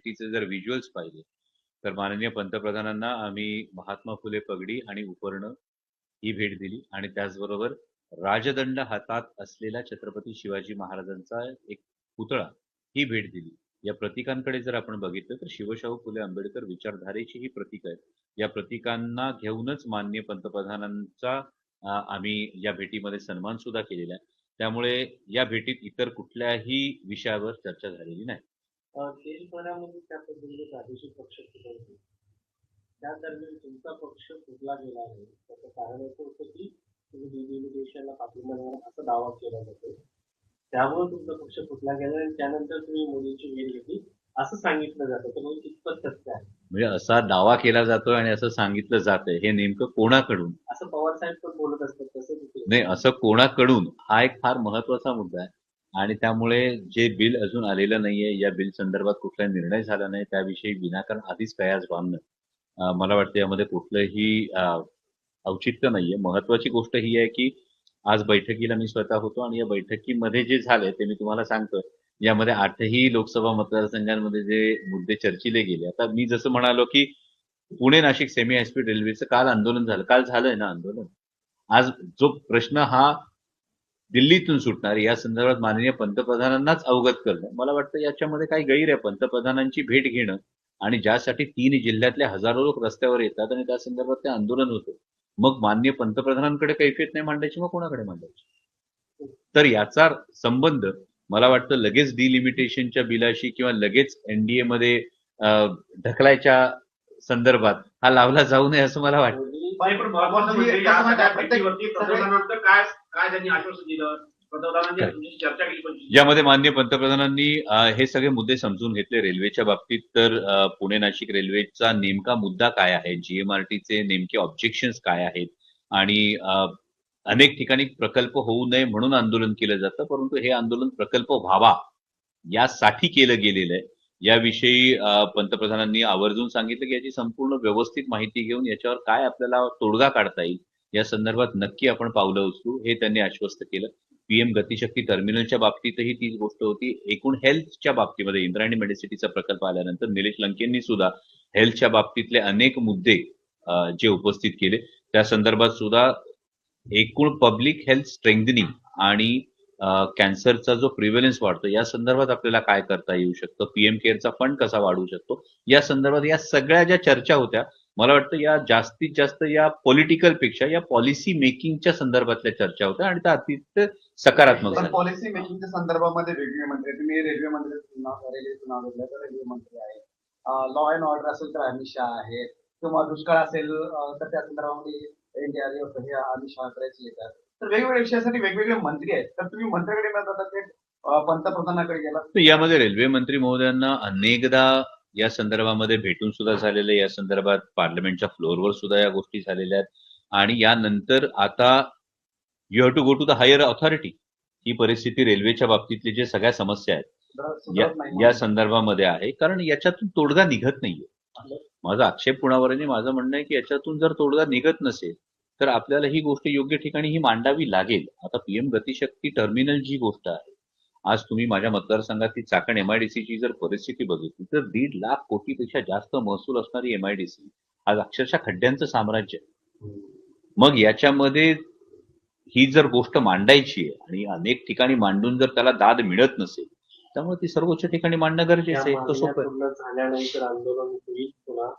भेटीचे जर व्हिज्युअल्स पाहिले तर माननीय पंतप्रधानांना आम्ही महात्मा फुले पगडी आणि उपरणं ही भेट दिली आणि त्याचबरोबर राजदंड हातात असलेला छत्रपती शिवाजी महाराजांचा एक पुतळा ही भेट दिली. या प्रतीकांकडे जर आपण बघितलं तर शिवशाहू फुले आंबेडकर विचारधारेची ही प्रतीक आहेत. या प्रतीकांना घेऊनच माननीय पंतप्रधानांचा आम्ही या भेटीमध्ये सन्मान सुद्धा केलेला आहे. त्यामुळे या भेटीत इतर कुठल्याही विषयावर चर्चा झालेली नाही. देशभरामध्ये त्या पद्धतीने प्रादेशिक पक्ष फुटवले. त्या दरम्यान तुमचा पक्ष फुटला गेला आहे. त्याचं कारण असं होतं की तुम्ही डिलिमिटेशनला पाठिंबा देणार असा दावा केला जातो. त्यामुळे तुमचा पक्ष फुटला गेला आणि त्यानंतर तुम्ही मोदींची भेट घेतली असं सांगितलं जातं. तर मग कितपत सत्य आहे? म्हणजे असा दावा केला जातोय आणि असं सांगितलं जातंय हे नेमकं कोणाकडून? असं पवार साहेब पण बोलत असतात तसं नाही, असं कोणाकडून हा एक फार महत्वाचा मुद्दा आहे आणि त्यामुळे जे बिल अजून आलेलं नाहीये, या बिल संदर्भात कुठला निर्णय झाला नाही त्याविषयी विनाकारण आधीच कयास बांधणं मला वाटतं यामध्ये कुठलंही औचित्य नाहीये. महत्वाची गोष्ट ही आहे की आज बैठकीला मी स्वतः होतो आणि या बैठकीमध्ये जे झालंय ते मी तुम्हाला सांगतोय. यामध्ये 8ही लोकसभा मतदारसंघांमध्ये जे मुद्दे चर्चिले गेले. आता मी जसं म्हणालो की Pune Nashik semi high speed रेल्वेचं काल आंदोलन झालं. काल झालंय ना आंदोलन. आज जो प्रश्न हा दिल्लीतून सुटणार या संदर्भात माननीय पंतप्रधानांनाच अवगत करणं, मला वाटतं याच्यामध्ये काही गैर आहे. पंतप्रधानांची भेट घेणं आणि ज्यासाठी 3 जिल्ह्यातले हजारो लोक रस्त्यावर येतात आणि त्या संदर्भात ते आंदोलन होतं. मग माननीय पंतप्रधानांकडे कैफियत नाही मांडायची, मग कोणाकडे मांडायची? तर याचा संबंध मला वाटतं लगेच डिलिमिटेशनच्या बिलाशी किंवा लगेच एनडीए मध्ये ढकलायच्या संदर्भात हा लावला जाऊ नये असं मला वाटतं. काय त्यांनी आश्वासन दिलं? पंतप्रधानांनी चर्चा केली. यामध्ये माननीय पंतप्रधानांनी हे सगळे मुद्दे समजून घेतले. रेल्वेच्या बाबतीत तर पुणे नाशिक रेल्वेचा नेमका मुद्दा काय आहे, जीएमआरटीचे नेमके ऑब्जेक्शन्स काय आहेत आणि अनेक ठिकाणी प्रकल्प होऊ नये म्हणून आंदोलन केलं जातं, परंतु हे आंदोलन प्रकल्प व्हावा यासाठी केलं गेलेलं आहे. याविषयी पंतप्रधानांनी आवर्जून सांगितलं की याची संपूर्ण व्यवस्थित माहिती घेऊन याच्यावर काय आपल्याला तोडगा काढता येईल या संदर्भात नक्की आपण पावलं उचलू हे त्यांनी आश्वस्त केलं. पीएम गतिशक्ती टर्मिनलच्या बाबतीतही तीच गोष्ट होती. एकूण हेल्थच्या बाबतीमध्ये इंद्रायणी मेडिसिटीचा प्रकल्प आल्यानंतर निलेश लंकेंनी सुद्धा हेल्थच्या बाबतीतले अनेक मुद्दे जे उपस्थित केले त्या संदर्भात सुद्धा एकूण पब्लिक हेल्थ स्ट्रेंथनिंग आणि कॅन्सरचा जो प्रिव्हेलन्स वाढतो या संदर्भात आपल्याला काय करता येऊ शकतं, पीएम केअरचा फंड कसा वाढवू शकतो या संदर्भात या सगळ्या ज्या चर्चा होत्या मला वाटतं या जास्तीत जास्त या पॉलिटिकल पेक्षा या पॉलिसी मेकिंगच्या संदर्भातल्या चर्चा होत्या आणि त्या अतिशय सकारात्मक झाल्या. पॉलिसी मेकिंगच्या संदर्भामध्ये रेल्वे मंत्री, तुम्ही रेल्वे मंत्र्यांचं नाव घेतलं तर रेल्वे मंत्री आहे, लॉ अँड ऑर्डर असेल तर अमित शहा आहेत किंवा दुष्काळ असेल तर त्या संदर्भामध्ये एनडीआरएफ हे अमित शहाकडे येतात. तर वेगवेगळ्या विषयासाठी वेगवेगळे मंत्री आहेत. तर तुम्ही मंत्र्याकडे न जाता ते पंतप्रधानाकडे गेला. यामध्ये रेल्वे मंत्री महोदयांना अनेकदा या संदर्भामध्ये भेटून सुद्धा झालेले, या संदर्भात पार्लमेंटच्या फ्लोअरवर सुद्धा या गोष्टी झालेल्या आहेत आणि यानंतर आता you have to go to the higher authority ही परिस्थिती रेल्वेच्या बाबतीतली जे सगळ्या समस्या आहेत या संदर्भामध्ये आहे, कारण याच्यातून तोडगा निघत नाहीये. माझा आक्षेप कुणावर आहे, माझं म्हणणं आहे की याच्यातून जर तोडगा निघत नसेल तर आपल्याला ही गोष्ट योग्य ठिकाणी ही मांडावी लागेल. आता पीएम गतिशक्ती टर्मिनल जी गोष्ट आहे, आज तुम्ही माझ्या मतदारसंघातील चाकण एमआयडीसीची जर परिस्थिती बघितली तर 1.5 लाख कोटीपेक्षा जास्त महसूल असणारी एमआयडीसी आज अक्षरशः खड्ड्यांचं साम्राज्य आहे. मग याच्यामध्ये ही जर गोष्ट मांडायची आहे आणि अनेक ठिकाणी मांडून जर त्याला दाद मिळत नसेल त्यामुळे ती सर्वोच्च ठिकाणी मांडणं गरजेचं आहे. इतकं सोपं झाल्यानंतर आंदोलन होईल पुन्हा.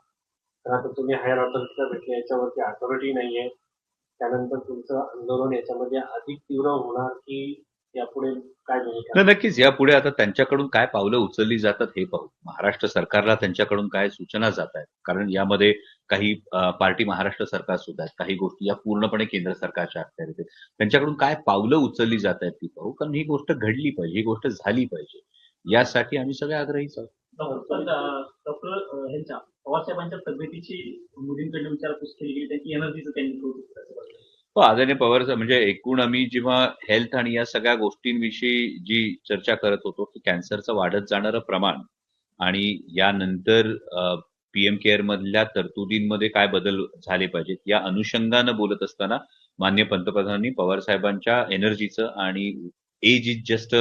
तर आता तुम्ही हायर ऑथॉरिटीला भेटले, याच्यावरती अथॉरिटी नाहीये. त्यानंतर तुमचं आंदोलन याच्यामध्ये अधिक तीव्र होणार की यापुढे काय भूमिका? नक्कीच यापुढे आता त्यांच्याकडून काय पावलं उचलली जातात हे पाहू. महाराष्ट्र सरकारला त्यांच्याकडून काय सूचना जात आहेत, कारण यामध्ये काही पार्टी महाराष्ट्र सरकार सुद्धा आहेत, काही गोष्टी या पूर्णपणे केंद्र सरकारच्या अखत्यारीत आहेत. त्यांच्याकडून काय पावलं उचलली जात आहेत ती पाहू, कारण ही गोष्ट घडली पाहिजे, ही गोष्ट झाली पाहिजे, यासाठी आम्ही सगळे आग्रहीच आहोत. डॉक्टर ह्यांच्या पवारसाहेबांच्या तब्येतीची मोदींकडे विचारपूस केली गेली, त्यांची एनर्जीचं त्यांनी हो, आदरणीय पवार म्हणजे एकूण आम्ही जेव्हा हेल्थ आणि या सगळ्या गोष्टींविषयी जी चर्चा करत होतो की कॅन्सरचं वाढत जाणारं प्रमाण आणि यानंतर पीएम केअर मधल्या तरतुदींमध्ये काय बदल झाले पाहिजेत या अनुषंगानं बोलत असताना माननीय पंतप्रधानांनी पवार साहेबांच्या एनर्जीचं आणि एज इज जस्ट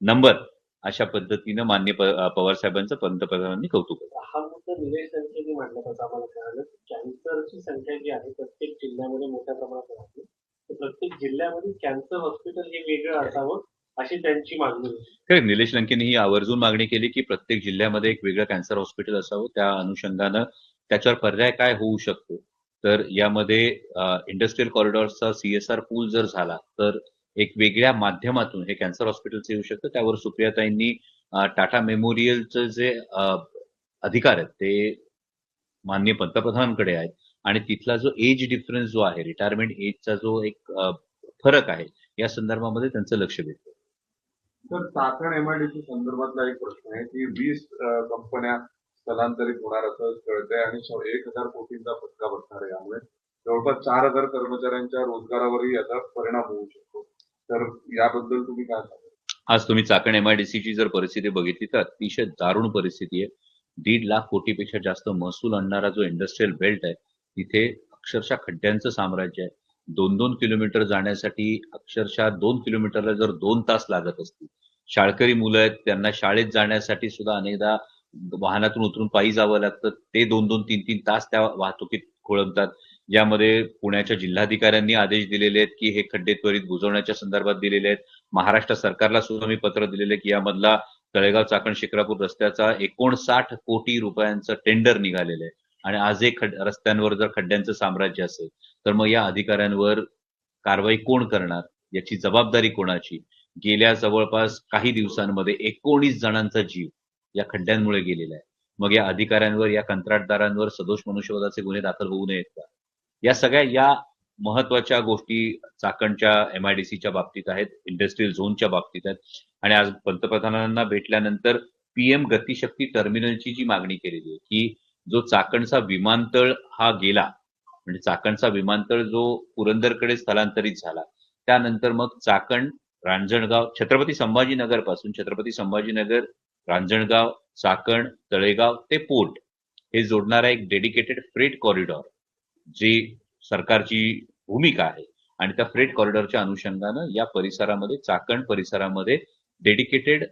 नंबर अशा पद्धतीनं मान्य पवार साहेबांचं पंतप्रधानांनी कौतुक केलं. हा मुद्दा निलेश लंकेंनी मांडला होता आम्हाला कळालं. कॅन्सरची संख्या जी आहे प्रत्येक जिल्ह्यामध्ये मोठ्या प्रमाणात राहते. तर प्रत्येक जिल्ह्यामध्ये कॅन्सर हॉस्पिटल हे वेगळं असावं अशी त्यांची मागणी होती. खरं निलेश लंकेंनी ही आवर्जून मागणी केली की प्रत्येक जिल्ह्यामध्ये एक वेगळं कॅन्सर हॉस्पिटल असावं. त्या अनुषंगानं त्याच्यावर पर्याय काय होऊ शकतो, तर यामध्ये इंडस्ट्रियल कॉरिडॉरचा CSR पूल जर झाला तर एक वेगळ्या माध्यमातून हे कॅन्सर हॉस्पिटलचं येऊ शकतं. त्यावर सुप्रियाताईंनी टाटा मेमोरियलचं जे अधिकार आहेत ते माननीय पंतप्रधानांकडे आहेत आणि तिथला जो एज डिफरन्स जो आहे, रिटायरमेंट एजचा जो एक फरक आहे, या संदर्भामध्ये त्यांचं लक्ष वेधलं. तर चाकण MIDC संदर्भातला एक प्रश्न आहे की 20 कंपन्या स्थलांतरित होणार असं कळतंय आणि 1,000 कोटींचा फटका बसणार आहे. यामुळे जवळपास 4,000 कर्मचाऱ्यांच्या रोजगारावरही याचा परिणाम होऊ शकतो. तर याबद्दल तुम्ही काय सांगाल? आज तुम्ही चाकण MIDCची जर परिस्थिती बघितली तर अतिशय दारुण परिस्थिती आहे. 1.5 लाख कोटीपेक्षा जास्त महसूल आणणारा जो इंडस्ट्रियल बेल्ट आहे, तिथे अक्षरशः खड्ड्यांचं साम्राज्य आहे. 2-2 किलोमीटर जाण्यासाठी अक्षरशः 2 किलोमीटरला जर 2 तास लागत असतील. शाळकरी मुलं आहेत, त्यांना शाळेत जाण्यासाठी सुद्धा अनेकदा वाहनातून उतरून पायी जावं लागतं. ते 2-2, 3-3 तास त्या वाहतुकीत खोळंबतात. यामध्ये पुण्याच्या जिल्हाधिकाऱ्यांनी आदेश दिलेले आहेत की हे खड्डे त्वरित बुजवण्याच्या संदर्भात दिलेले आहेत. महाराष्ट्र सरकारला सुद्धा मी पत्र दिलेलं आहे की यामधला तळेगाव चाकण शिक्रापूर रस्त्याचा 59 कोटी रुपयांचं टेंडर निघालेलं आहे आणि आजही रस्त्यांवर जर खड्ड्यांचं साम्राज्य असेल तर मग या अधिकाऱ्यांवर कारवाई कोण करणार, याची जबाबदारी कोणाची? गेल्या जवळपास काही दिवसांमध्ये 19 जणांचा जीव या खड्ड्यांमुळे गेलेला आहे. मग या अधिकाऱ्यांवर, या कंत्राटदारांवर सदोष मनुष्यवधाचे गुन्हे दाखल होऊ नयेत का? या सगळ्या महत्वाच्या गोष्टी चाकणच्या MIDCच्या बाबतीत आहेत, इंडस्ट्रियल झोनच्या बाबतीत आहेत आणि आज पंतप्रधानांना भेटल्यानंतर PM गतिशक्ती टर्मिनलची जी मागणी केलेली आहे की जो चाकणचा विमानतळ हा गेला, म्हणजे चाकणचा विमानतळ जो पुरंदरकडे स्थलांतरित झाला, त्यानंतर मग चाकण, रांजणगाव, छत्रपती संभाजीनगर पासून छत्रपती संभाजीनगर, रांजणगाव, चाकण, तळेगाव ते पोर्ट हे जोडणारा एक डेडिकेटेड फ्रेट कॉरिडॉर जी सरकारची भूमिका आहे आणि त्या फ्रेट कॉरिडॉरच्या अनुषंगानं या परिसरामध्ये, चाकण परिसरामध्ये डेडिकेटेड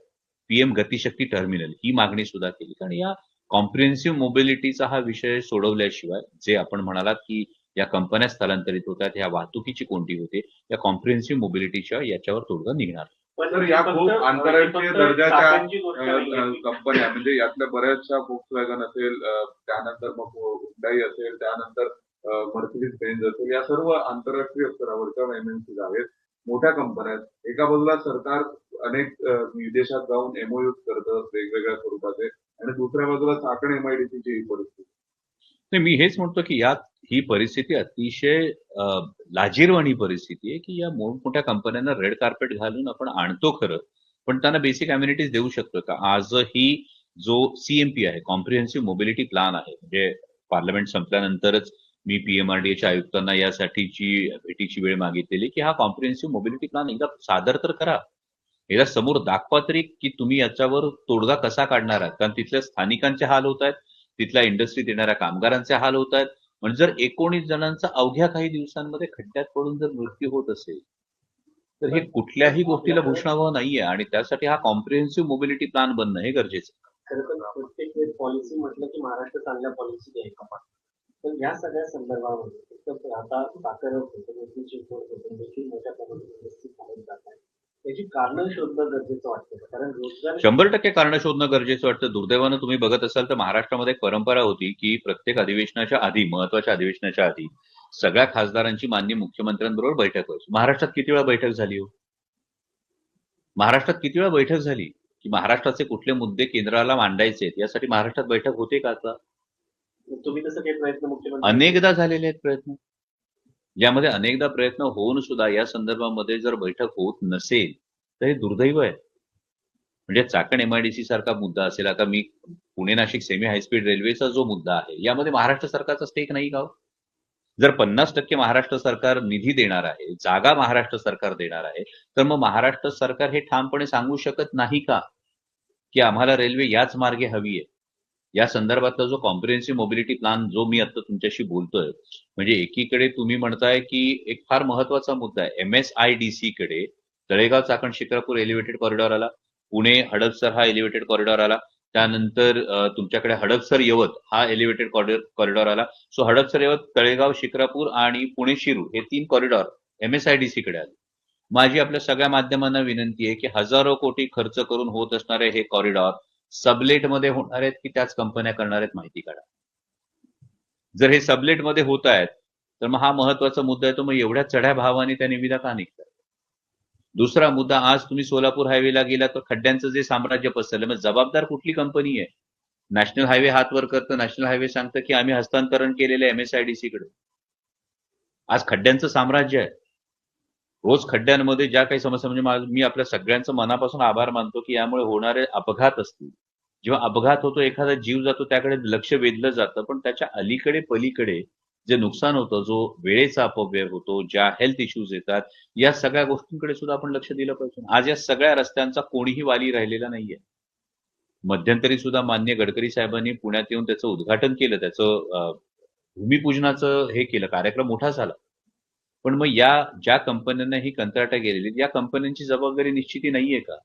PM गतिशक्ती टर्मिनल ही मागणी सुद्धा केली. कारण या कॉम्प्रिहेन्सिव्ह मोबिलिटीचा हा विषय सोडवल्याशिवाय, जे आपण म्हणालात की या कंपन्या स्थलांतरित होतात, ह्या वाहतुकीची कोंडी होते, या कॉम्प्रिहेन्सिव्ह मोबिलिटीच्या याच्यावर तोडगा निघणार. तर या खूप आंतरराष्ट्रीय दर्जाच्या कंपन्या, म्हणजे यातल्या बऱ्याचशा Volkswagen असेल, त्यानंतर मग Hyundai असेल, त्यानंतर मर्सिडीज बेंझ असेल, या सर्व आंतरराष्ट्रीय स्तरावरच्या MNCs आहेत, मोठ्या कंपन्या आहेत. एका बाजूला सरकार अनेक विदेशात जाऊन MOUs करतं वेगवेगळ्या स्वरूपाचे आणि दुसऱ्या बाजूला चाकण MIDCची ही परिस्थिती. नाही, मी हेच म्हणतो की यात ही परिस्थिती अतिशय लाजिरवाणी परिस्थिती आहे की या मोठमोठ्या कंपन्यांना रेड कार्पेट घालून आपण आणतो खरं, पण त्यांना बेसिक अम्युनिटीज देऊ शकतो का? आजही जो CMP आहे, कॉम्प्रिहेन्सिव्ह मोबिलिटी प्लॅन आहे, म्हणजे पार्लमेंट संपल्यानंतरच मी PMRDAच्या आयुक्तांना यासाठीची भेटीची वेळ मागितलेली की हा कॉम्प्रिहेन्सिव्ह मोबिलिटी प्लॅन एकदा सादर तर करा, एकदा समोर दाखवा तरी की तुम्ही याच्यावर तोडगा कसा काढणार आहात. कारण तिथल्या स्थानिकांचे हाल होत आहेत, तिथल्या इंडस्ट्रीत येणाऱ्या कामगारांचे हाल होत आहेत. म्हणजे जर 19 जणांचा अवघ्या काही दिवसांमध्ये खड्ड्यात पडून जर मृत्यू होत असेल तर हे कुठल्याही गोष्टीला भूषणावह नाहीये आणि त्यासाठी हा कॉम्प्रिहेन्सिव्ह मोबिलिटी प्लॅन बनणं हे गरजेचं आहे. खरं तर प्रत्येक वेळेस पॉलिसी म्हटलं की महाराष्ट्र चांगल्या पॉलिसी आहे का? तर या सगळ्या संदर्भामध्ये आता साखर देखील मोठ्या प्रमाणात जात आहे. त्याची कारणं शोधणं गरजेचं वाटतं, कारण रोजगार 100% कारणं शोधणं गरजेचं वाटतं. दुर्दैवानं तुम्ही बघत असाल तर महाराष्ट्रामध्ये एक परंपरा होती की प्रत्येक अधिवेशनाच्या आधी, महत्वाच्या अधिवेशनाच्या आधी सगळ्या खासदारांची माननीय मुख्यमंत्र्यांबरोबर बैठक व्हायची. महाराष्ट्रात किती वेळा बैठक झाली हो? महाराष्ट्रात किती वेळा बैठक झाली की महाराष्ट्राचे कुठले मुद्दे केंद्राला मांडायचे यासाठी महाराष्ट्रात बैठक होते का? आता तुम्ही तसं काही प्रयत्न मुख्यमंत्री अनेकदा झालेले आहेत प्रयत्न. यामध्ये अनेकदा प्रयत्न होऊन सुद्धा या संदर्भामध्ये जर बैठक होत नसेल तर हे दुर्दैव आहे. म्हणजे चाकण MIDC सारखा मुद्दा असेल, आता मी पुणे नाशिक सेमी हायस्पीड रेल्वेचा जो मुद्दा आहे यामध्ये महाराष्ट्र सरकारचा स्टेक नाही का? जर 50% महाराष्ट्र सरकार निधी देणार आहे, जागा महाराष्ट्र सरकार देणार आहे, तर मग महाराष्ट्र सरकार हे ठामपणे सांगू शकत नाही का की आम्हाला रेल्वे याच मार्गे हवी आहे? या संदर्भातला जो कॉम्प्रिहेन्सिव्ह मोबिलिटी प्लॅन जो मी आता तुमच्याशी बोलतोय, म्हणजे एकीकडे तुम्ही म्हणताय की एक फार महत्वाचा मुद्दा आहे, MSIDC कडे तळेगाव चाकण शिक्रापूर एलिव्हेटेड कॉरिडॉर आला, पुणे हडपसर हा एलिव्हेटेड कॉरिडॉर आला. त्यानंतर तुमच्याकडे हडपसर यवत हा एलिव्हेटेड कॉरिडॉर आला. सो हडपसर यवत, तळेगाव, शिक्रापूर आणि पुणे शिरूर हे 3 कॉरिडॉर MSIDC कडे आले. माझी आपल्या सगळ्या माध्यमांना विनंती आहे की हजारो कोटी खर्च करून होत असणारे हे कॉरिडॉर सबलेटमध्ये होणार आहेत की त्याच कंपन्या करणार आहेत माहिती काढा. जर हे सबलेटमध्ये होत आहेत तर मग हा महत्वाचा मुद्दा आहे. तो मग एवढ्या चढ्या भावाने त्या निविदा का निघतात? दुसरा मुद्दा, आज तुम्ही सोलापूर हायवेला गेला तर खड्ड्यांचं जे साम्राज्य पसरलं, मग जबाबदार कुठली कंपनी आहे? नॅशनल हायवे हात वर करतं, नॅशनल हायवे सांगतं की आम्ही हस्तांतरण केलेलं MSIDC कडे. आज खड्ड्यांचं साम्राज्य आहे. रोज खड्ड्यांमध्ये ज्या काही समस्या, म्हणजे मी आपल्या सगळ्यांचं मनापासून आभार मानतो की यामुळे होणारे अपघात असतील, जेव्हा अपघात होतो, एखादा जीव जातो, त्याकडे लक्ष वेधलं जातं, पण त्याच्या अलीकडे पलीकडे जे नुकसान होतं, जो वेळेचा अपव्यय होतो, ज्या हेल्थ इश्यूज येतात, या सगळ्या गोष्टींकडे सुद्धा आपण लक्ष दिलं पाहिजे. आज या सगळ्या रस्त्यांचा कोणीही वाली राहिलेला नाहीये. मध्यंतरी सुद्धा माननीय गडकरी साहेबांनी पुण्यात येऊन त्याचं उद्घाटन केलं, त्याचं भूमिपूजनाचं हे केलं, कार्यक्रम मोठा झाला. पण मग या ज्या कंपन्यांना ही कंत्राटं गेलेली, या कंपन्यांची जबाबदारी निश्चिती नाहीये का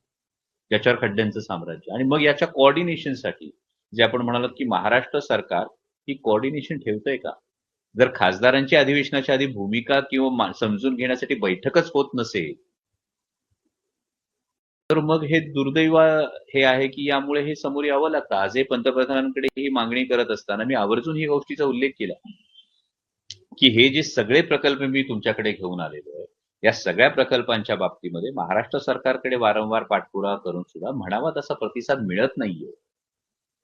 ज्याच्यावर खड्ड्यांचं साम्राज्य? आणि मग याच्या कोऑर्डिनेशनसाठी जे आपण म्हणालात की महाराष्ट्र सरकार ही कोऑर्डिनेशन ठेवतंय का? जर खासदारांची अधिवेशनाच्या आधी भूमिका किंवा समजून घेण्यासाठी बैठकच होत नसेल, तर मग हे दुर्दैव हे आहे की यामुळे हे समोर यावं लागतं. आजही पंतप्रधानांकडे ही मागणी करत असताना मी आवर्जून ही गोष्टीचा उल्लेख केला की हे जे सगळे प्रकल्प मी तुमच्याकडे घेऊन आलेलो आहे, या सगळ्या प्रकल्पांच्या बाबतीमध्ये महाराष्ट्र सरकारकडे वारंवार पाठपुरावा करून सुद्धा म्हणावा तसा प्रतिसाद मिळत नाहीये.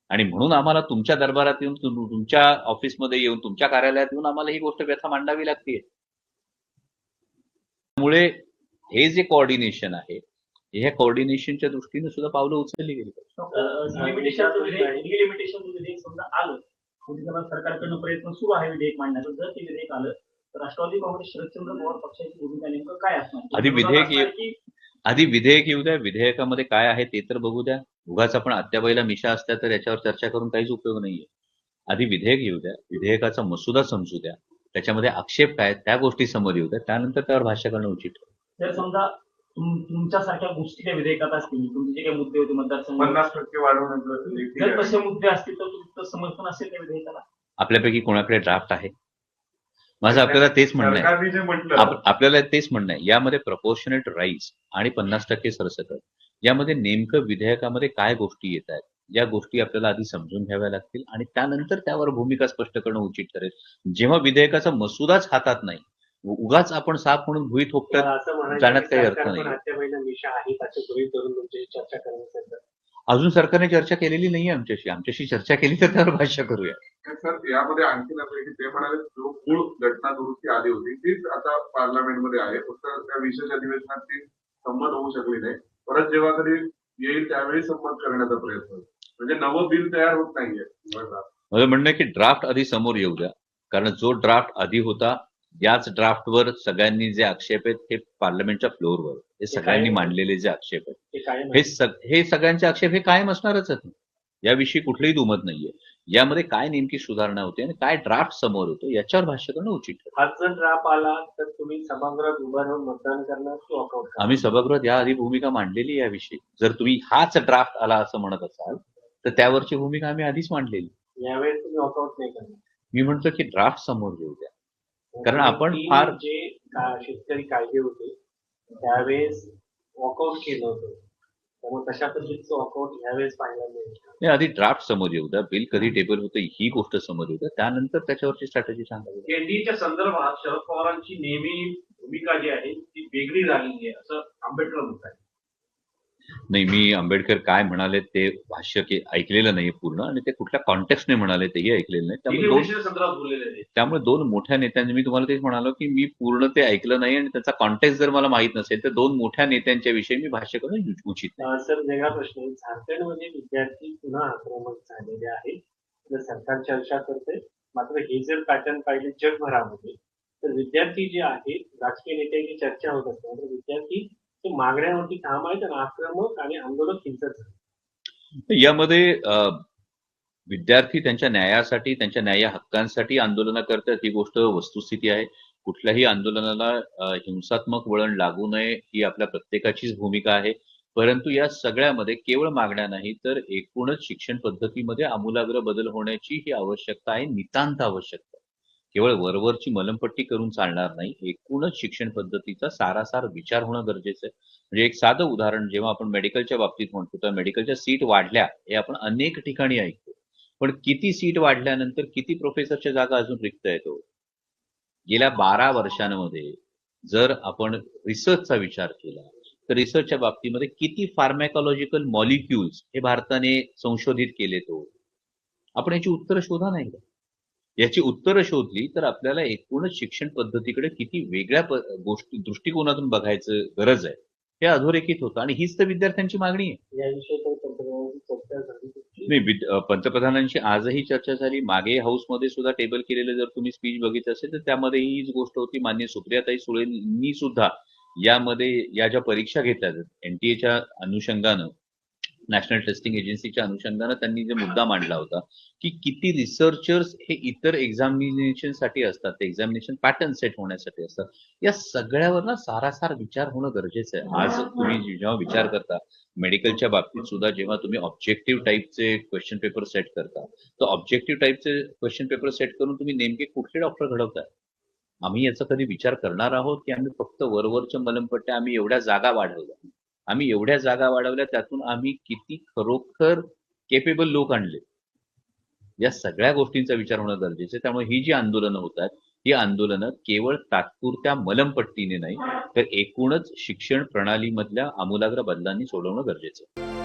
आणि म्हणून आम्हाला तुमच्या दरबारात येऊन, तुमच्या ऑफिसमध्ये येऊन, तुमच्या कार्यालयात येऊन आम्हाला ही गोष्ट व्यथा मांडावी लागते. त्यामुळे हे जे कोऑर्डिनेशन आहे, ह्या कोऑर्डिनेशनच्या दृष्टीने सुद्धा पावलं उचलली गेली पाहिजे. लिमिटेशन विधेयक समजा आलं, सरकारकडनं प्रयत्न सुरू आहे विधेयक मांडण्याचं. जर ते विधेयक आलं तर राष्ट्रवादी काँग्रेस शरदचंद्र पवार पक्षाची भूमिका नेमकं काय असणार? आधी विधेयक येऊ द्या. विधेयकामध्ये काय आहे ते तर बघू द्या. उगाच आपण आत्याबाईला मिशा असत्या तर याच्यावर चर्चा करून काहीच उपयोग नाहीये. आधी विधेयक येऊ द्या, विधेयकाचा मसुदा समजू द्या, त्याच्यामध्ये आक्षेप काय त्या गोष्टी समोर येऊ द्या, त्यानंतर त्यावर भाष्य करणं उचित ठरेल. जर समजा तुमच्यासारख्या गोष्टी त्या विधेयकात असतील, तुमचे जे काही मुद्दे होते मतदारसंघ 50% वाढवण्याचं जर तसे मुद्दे असतील तर तुमचं समर्थन असेल त्या विधेयकाला? आपल्यापैकी कोणाकडे ड्राफ्ट आहे? माझं आपल्याला तेच म्हणणं आहे, सरकारने जे म्हटलं, आपल्याला तेच म्हणणं आहे, यामध्ये प्रपोर्शनेट राईज आणि 50% सरसकट, यामध्ये नेमकं विधेयकामध्ये काय गोष्टी येत आहेत, या गोष्टी आपल्याला आधी समजून घ्याव्या लागतील आणि त्यानंतर त्यावर भूमिका स्पष्ट करणं उचित ठरेल. जेव्हा विधेयकाचा मसुदाच हातात नाही, उगाच आपण साफ म्हणून भुई थोपटत जाण्यात काही अर्थ नाही. अजून सरकारने चर्चा केलेली नाहीये आमच्याशी चर्चा केली तर त्यावर भाष्य करूया. सर यामध्ये आणखी असं की ते म्हणाले जो मूळ घटना दुरुस्ती आली होती तीच आता पार्लमेंटमध्ये आहे, फक्त त्या विशेष अधिवेशनात ती संमत होऊ शकली नाही. परत जेव्हा कधी येईल त्यावेळी संमत करण्याचा प्रयत्न, म्हणजे नवं बिल तयार होत नाहीये. माझं म्हणणं आहे की ड्राफ्ट आधी समोर येऊ द्या, कारण जो ड्राफ्ट आधी होता याच ड्राफ्टवर सगळ्यांनी जे आक्षेप आहेत हे पार्लमेंटच्या फ्लोअरवर हे सगळ्यांनी मांडलेले जे आक्षेप आहेत हे सगळ्यांचे आक्षेप हे कायम असणारच आहेत. याविषयी कुठलीही दुमत नाहीये. यामध्ये काय नेमकी सुधारणा होते आणि काय ड्राफ्ट समोर होतो याच्यावर भाष्य करणं उचित ठरेल. हाच जर ड्राफ्ट आला तर तुम्ही सभागृहात उभं राहून मतदान करणार की वॉकआउट करणार? आम्ही सभागृहात याआधी भूमिका मांडलेली याविषयी. जर तुम्ही हाच ड्राफ्ट आला असं म्हणत असाल तर त्यावरची भूमिका आम्ही आधीच मांडलेली. यावेळेस तुम्ही वॉकआउट नाही करणार? मी म्हणतो की ड्राफ्ट समोर घेऊ द्या, कारण आपण फार जे शेतकरी कायदे होते त्यावेळेस वॉकआउट केलं होतं, त्यामुळे तशा पद्धतीचं वॉकआउट यावेळेस पाहायला मिळेल. आधी ड्राफ्ट समोर येऊ द्या, बिल कधी टेबल होतं ही गोष्ट समोर येऊ द्या, त्यानंतर त्याच्यावरची स्ट्रॅटेजी सांगावी. एनडीच्या संदर्भात शरद पवारांची नेहमी भूमिका जी आहे ती वेगळी झालेली आहे असं आंबेडकर म्हणतात. नाही, मी आंबेडकर काय म्हणाले ते भाष्य ऐकलेलं नाही पूर्ण, आणि ते कुठल्या कॉन्टेक्स्टने म्हणाले तेही ऐकलेलं नाही. त्यामुळे दोन मोठ्या नेत्यांनी, मी तुम्हाला तेच म्हणालो की मी पूर्ण ते ऐकलं नाही आणि त्याचा कॉन्टेक्स्ट जर मला माहित नसेल तर दोन मोठ्या नेत्यांच्या विषयी मी भाष्य करणं उचित नाही. सर, वेगळा प्रश्न आहे. झारखंडमध्ये विद्यार्थी पुन्हा आक्रमक झालेले आहेत. सरकार चर्चा करते, मात्र हे जर पॅटर्न पाहिले जगभरामध्ये तर विद्यार्थी जे आहेत, राजकीय नेत्यांची चर्चा होत असते, मात्र विद्यार्थी ते मागण्यावरती ठाम आहेत आणि आक्रमक आणि आंदोलक हिंसक. यामध्ये विद्यार्थी त्यांच्या न्यायासाठी, त्यांच्या न्याय हक्कांसाठी आंदोलनं करतात, ही गोष्ट वस्तुस्थिती आहे. कुठल्याही आंदोलनाला हिंसात्मक वळण लागू नये ही आपल्या प्रत्येकाचीच भूमिका आहे. परंतु या सगळ्यामध्ये केवळ मागण्या नाही तर एकूणच शिक्षण पद्धतीमध्ये आमूलाग्र बदल होण्याची ही आवश्यकता आहे, नितांत आवश्यकता आहे. केवळ वरवरची मलमपट्टी करून चालणार नाही. एकूणच शिक्षण पद्धतीचा सारासार विचार होणं गरजेचं आहे. म्हणजे एक साधं उदाहरण जेव्हा आपण मेडिकलच्या बाबतीत म्हणतो तर मेडिकलच्या सीट वाढल्या हे आपण अनेक ठिकाणी ऐकतो. पण किती सीट वाढल्यानंतर किती प्रोफेसरच्या जागा अजून रिक्त आहेत हो? गेल्या 12 वर्षांमध्ये जर आपण रिसर्चचा विचार केला तर रिसर्चच्या बाबतीमध्ये किती फार्मॅकॉलॉजिकल मॉलिक्युल्स हे भारताने संशोधित केलेत हो? आपण याची उत्तरं शोधा नाही का? याची उत्तरं शोधली तर आपल्याला एकूणच शिक्षण पद्धतीकडे किती वेगळ्या गोष्टी दृष्टिकोनातून बघायचं गरज आहे हे अधोरेखित होतं आणि हीच तर विद्यार्थ्यांची मागणी आहे. याविषयी काही पंतप्रधानांची चर्चा झाली तुमची? नाही पंतप्रधानांची आजही चर्चा झाली. मागे हाऊसमध्ये सुद्धा टेबल केलेलं जर तुम्ही स्पीच बघितलं असेल तर त्यामध्ये हीच गोष्ट होती. माननीय सुप्रियाताई सुळेंनी सुद्धा यामध्ये या ज्या परीक्षा घेतल्या जातात एनटीएच्या अनुषंगानं नॅशनल टेस्टिंग एजन्सीच्या अनुषंगानं त्यांनी जो मुद्दा मांडला होता की किती रिसर्चर्स हे इतर एक्झामिनेशनसाठी असतात, ते एक्झामिनेशन पॅटर्न सेट होण्यासाठी असतात. या सगळ्यावर ना सारासार विचार होणं गरजेचं आहे. आज तुम्ही जेव्हा विचार करता मेडिकलच्या बाबतीत सुद्धा जेव्हा तुम्ही ऑब्जेक्टिव्ह टाईपचे क्वेश्चन पेपर सेट करता तर ऑब्जेक्टिव्ह टाईपचे क्वेश्चन पेपर सेट करून तुम्ही नेमके कुठले डॉक्टर घडवताय? आम्ही याचा कधी विचार करणार आहोत की आम्ही फक्त वरवरच्या मलमपट्ट्या आम्ही एवढ्या जागा वाढवल्या त्यातून आम्ही किती खरोखर केपेबल लोक आणले? या सगळ्या गोष्टींचा विचार होणं गरजेचं आहे. त्यामुळे ही जी आंदोलनं होत आहेत ही आंदोलनं केवळ तात्पुरत्या मलमपट्टीने नाही तर एकूणच शिक्षण प्रणालीमधल्या आमूलाग्र बदलांनी सोडवणं गरजेचं आहे.